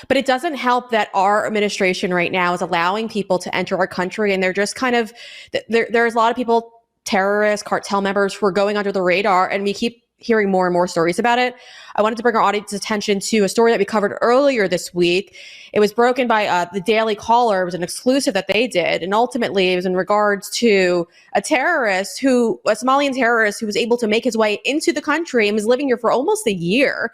But it doesn't help that our administration right now is allowing people to enter our country, and they're just kind of there's a lot of people, terrorists, cartel members, who are going under the radar, and we keep hearing more and more stories about it. I wanted to bring our audience's attention to a story that we covered earlier this week. It was broken by the Daily Caller. It was an exclusive that they did, and ultimately it was in regards to a Somalian terrorist who was able to make his way into the country and was living here for almost a year.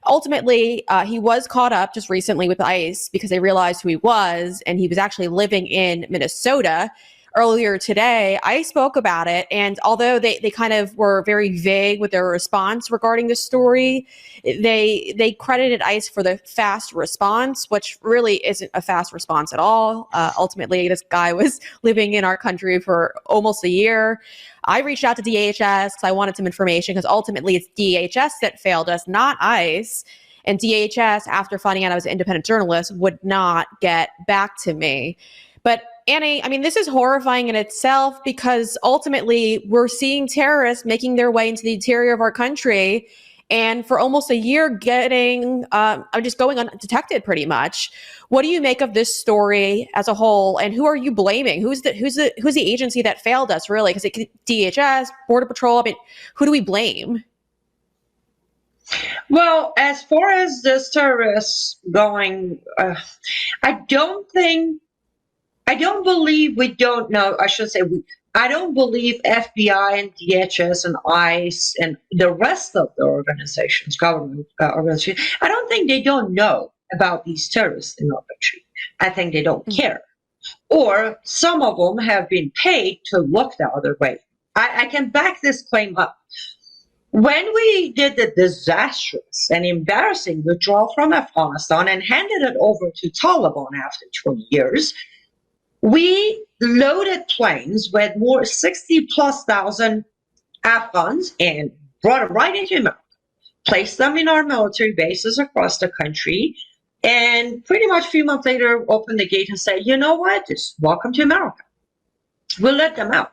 Ultimately, he was caught up just recently with ICE because they realized who he was, and he was actually living in Minnesota. Earlier today, I spoke about it, and although they kind of were very vague with their response regarding the story, they credited ICE for the fast response, which really isn't a fast response at all. Ultimately, this guy was living in our country for almost a year. I reached out to DHS because I wanted some information, because ultimately it's DHS that failed us, not ICE. And DHS, after finding out I was an independent journalist, would not get back to me. But Annie, I mean, this is horrifying in itself, because ultimately we're seeing terrorists making their way into the interior of our country, and for almost a year just going undetected pretty much. What do you make of this story as a whole, and who are you blaming? Who's the agency that failed us, really? Because DHS, Border Patrol, I mean, who do we blame? Well, as far as this terrorist going, I don't believe we don't know. I should say I don't believe FBI and DHS and ICE and the rest of the organizations, government organizations, I don't think they don't know about these terrorists in our country. I think they don't care. Or some of them have been paid to look the other way. I can back this claim up. When we did the disastrous and embarrassing withdrawal from Afghanistan and handed it over to Taliban after 20 years, we loaded planes with more 60,000+ Afghans and brought them right into America, placed them in our military bases across the country, and pretty much a few months later opened the gate and said, you know what, just welcome to America. We'll let them out.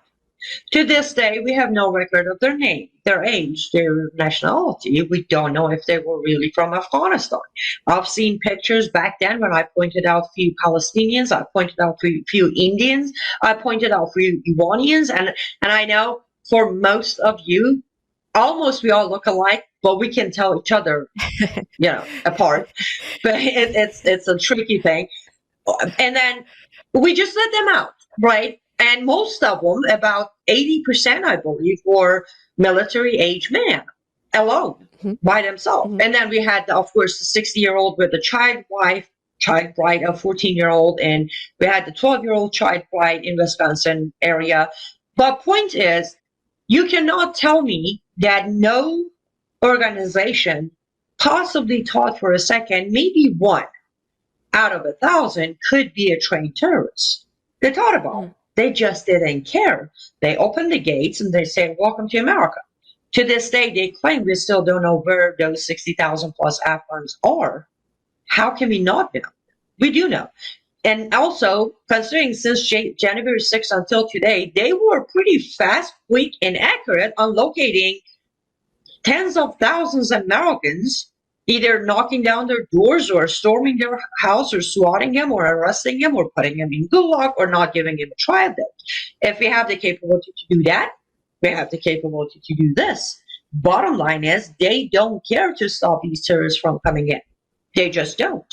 To this day, we have no record of their name, their age, their nationality. We don't know if they were really from Afghanistan. I've seen pictures back then when I pointed out a few Palestinians, I pointed out a few Indians, I pointed out a few Iranians, and I know for most of you, almost we all look alike, but we can tell each other, apart. But it's a tricky thing. And then we just let them out, right? And most of them, about 80%, I believe, were military-age men alone by themselves. And then we had, of course, the 60-year-old with a child bride, a 14-year-old, and we had the 12-year-old child bride in Wisconsin area. But point is, you cannot tell me that no organization possibly thought for a second, maybe one out of 1,000 could be a trained terrorist. They thought about it. They just didn't care. They opened the gates and they said, welcome to America. To this day, they claim we still don't know where those 60,000+ Afghans are. How can we not know? We do know. And also, considering since January 6th until today, they were pretty fast, quick, and accurate on locating tens of thousands of Americans, either knocking down their doors or storming their house or swatting them or arresting them or putting them in gulag or not giving them a trial date. If we have the capability to do that, we have the capability to do this. Bottom line is they don't care to stop these terrorists from coming in. They just don't.